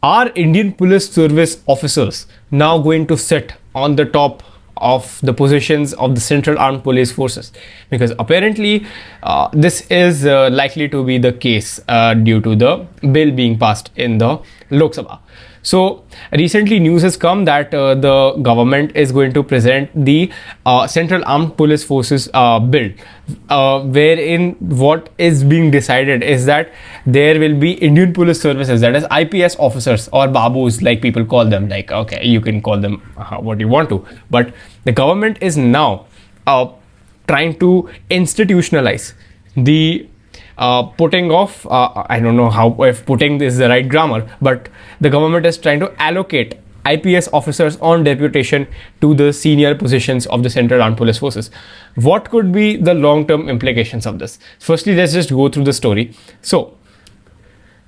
Are Indian Police Service officers now going to sit on the top of the positions of the Central Armed Police Forces? Because apparently this is likely to be the case due to the bill being passed in the Lok Sabha. So recently news has come that the government is going to present the Central Armed Police Forces bill, wherein what is being decided is that there will be Indian Police Services, that is IPS officers or babus like people call them. Like, okay, you can call them what you want to, but the government is now trying to institutionalize the putting of I don't know how, if putting is the right grammar, but the government is trying to allocate IPS officers on deputation to the senior positions of the Central Armed Police Forces. What could be the long-term implications of this? Firstly, let's just go through the story. So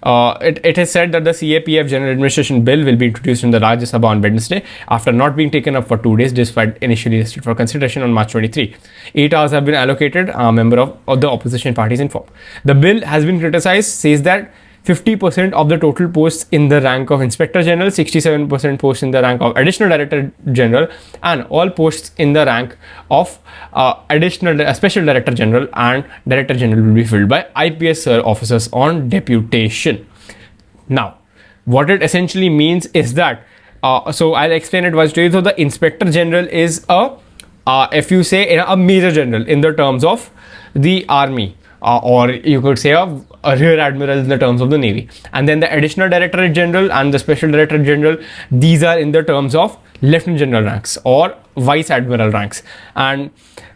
it is said that the CAPF General Administration Bill will be introduced in the Rajya Sabha on Wednesday after not being taken up for 2 days despite initially listed for consideration on March 23. 8 hours have been allocated, a member of the opposition parties informed. The bill has been criticized, says that 50% of the total posts in the rank of Inspector General, 67% posts in the rank of Additional Director General, and all posts in the rank of Special Director General and Director General will be filled by IPS officers on deputation. Now, what it essentially means is that, so I'll explain it once to you. So the Inspector General is if you say a Major General in the terms of the Army, or you could say a Rear Admiral in the terms of the Navy. And then the Additional Directorate General and the Special Directorate General, these are in the terms of Lieutenant General ranks or Vice Admiral ranks. And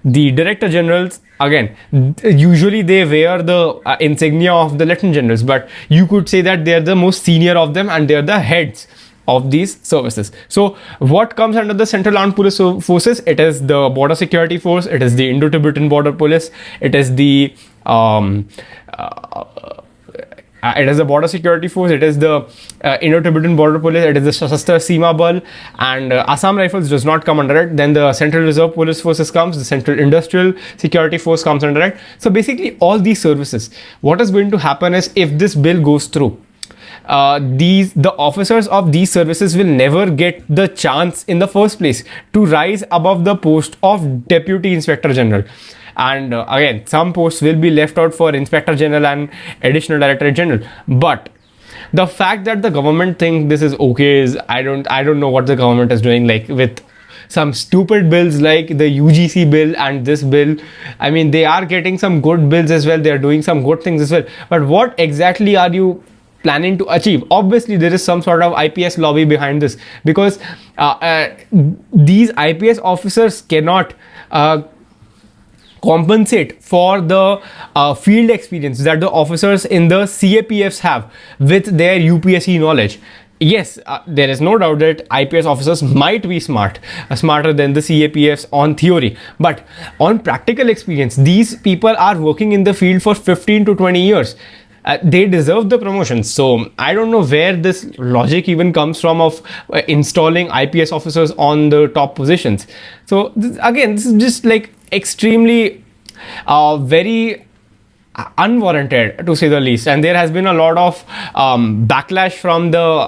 the Director Generals, again, usually they wear the insignia of the Lieutenant Generals, but you could say that they are the most senior of them and they are the heads of these services. So what comes under the Central Armed Police Forces? It is the Border Security Force, it is the Indo-Tibetan Border Police, it is the Border Security Force, it is the Indo-Tibetan Border Police, it is the Sashastra Seema Bal, and Assam Rifles does not come under it. Then the Central Reserve Police Forces comes, the Central Industrial Security Force comes under it. So basically all these services, what is going to happen is, if this bill goes through, the officers of these services will never get the chance in the first place to rise above the post of Deputy Inspector General. And again, some posts will be left out for Inspector General and Additional Director General. But the fact that the government thinks this is okay is, I don't know what the government is doing, like with some stupid bills like the UGC bill and this bill. I mean, they are getting some good bills as well. They are doing some good things as well. But what exactly are you planning to achieve? Obviously there is some sort of IPS lobby behind this, because these IPS officers cannot compensate for the field experience that the officers in the CAPFs have with their UPSC knowledge. Yes, there is no doubt that IPS officers might be smarter than the CAPFs on theory, but on practical experience, these people are working in the field for 15 to 20 years. They deserve the promotion. So I don't know where this logic even comes from of installing IPS officers on the top positions. So again, this is just like extremely very unwarranted, to say the least. And there has been a lot of backlash from the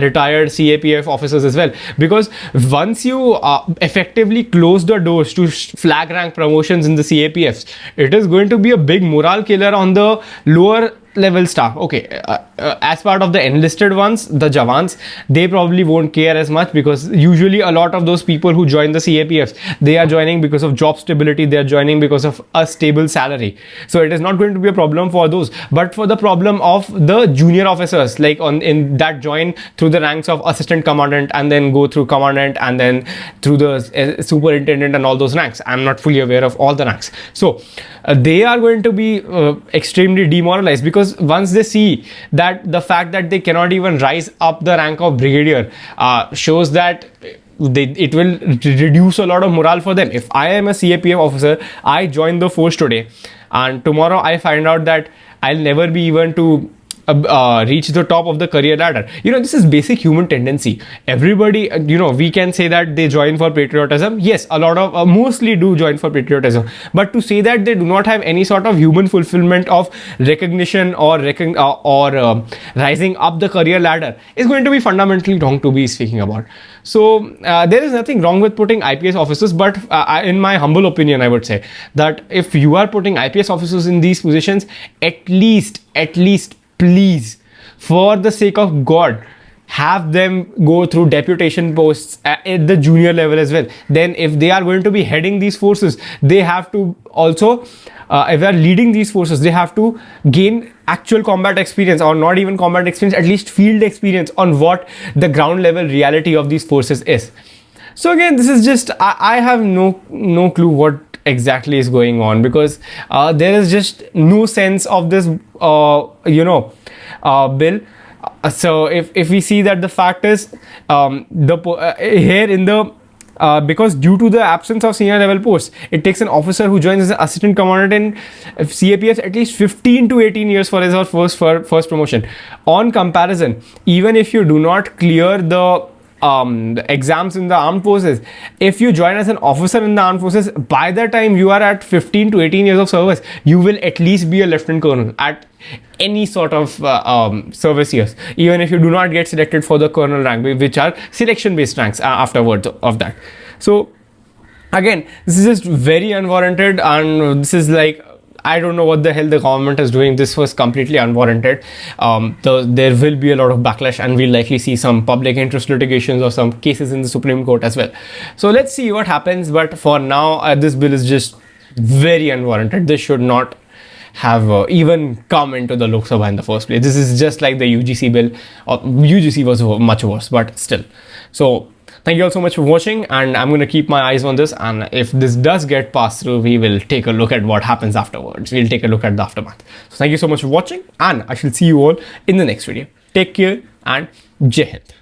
retired CAPF officers as well, because once you effectively close the doors to flag rank promotions in the CAPFs, it is going to be a big morale killer on the lower level staff. Okay, as part of the enlisted ones, the Jawans, they probably won't care as much, because usually a lot of those people who join the CAPFs, they are joining because of job stability, they are joining because of a stable salary. So it is not going to be a problem for those. But for the problem of the junior officers, like in that join through the ranks of assistant commandant and then go through commandant and then through the superintendent and all those ranks, I'm not fully aware of all the ranks. So they are going to be extremely demoralized, because once they see that the fact that they cannot even rise up the rank of brigadier shows that it will reduce a lot of morale for them. If I am a CAPF officer, I join the force today, and tomorrow I find out that I'll never be even to reach the top of the career ladder. This is basic human tendency. Everybody, we can say that they join for patriotism. Yes, a lot of mostly do join for patriotism, but to say that they do not have any sort of human fulfillment of recognition or rising up the career ladder is going to be fundamentally wrong to be speaking about. So there is nothing wrong with putting IPS officers, but in my humble opinion, I would say that if you are putting IPS officers in these positions, at least please, for the sake of God, have them go through deputation posts at the junior level as well. Then if they are going to be heading these forces, they have to also, if they are leading these forces, they have to gain actual combat experience, or not even combat experience, at least field experience on what the ground level reality of these forces is. So again, this is just, I have no clue what exactly is going on, because there is just no sense of this bill. So if we see that the fact is here in the because due to the absence of senior level posts, it takes an officer who joins as an assistant commander in CAPFs at least 15 to 18 years for his or first promotion. On comparison, even if you do not clear the exams in the armed forces, if you join as an officer in the armed forces, by the time you are at 15 to 18 years of service, you will at least be a lieutenant colonel at any sort of service years, even if you do not get selected for the colonel rank, which are selection based ranks afterwards of that. So again, this is just very unwarranted, and this is like, I don't know what the hell the government is doing. This was completely unwarranted. There will be a lot of backlash, and we'll likely see some public interest litigations or some cases in the Supreme Court as well. So let's see what happens. But for now, this bill is just very unwarranted. This should not have even come into the Lok Sabha in the first place. This is just like the UGC bill. UGC was much worse, but still. So thank you all so much for watching, and I'm going to keep my eyes on this, and if this does get passed through, we will take a look at what happens afterwards. We'll take a look at the aftermath. So thank you so much for watching, and I shall see you all in the next video. Take care and Jai Hind.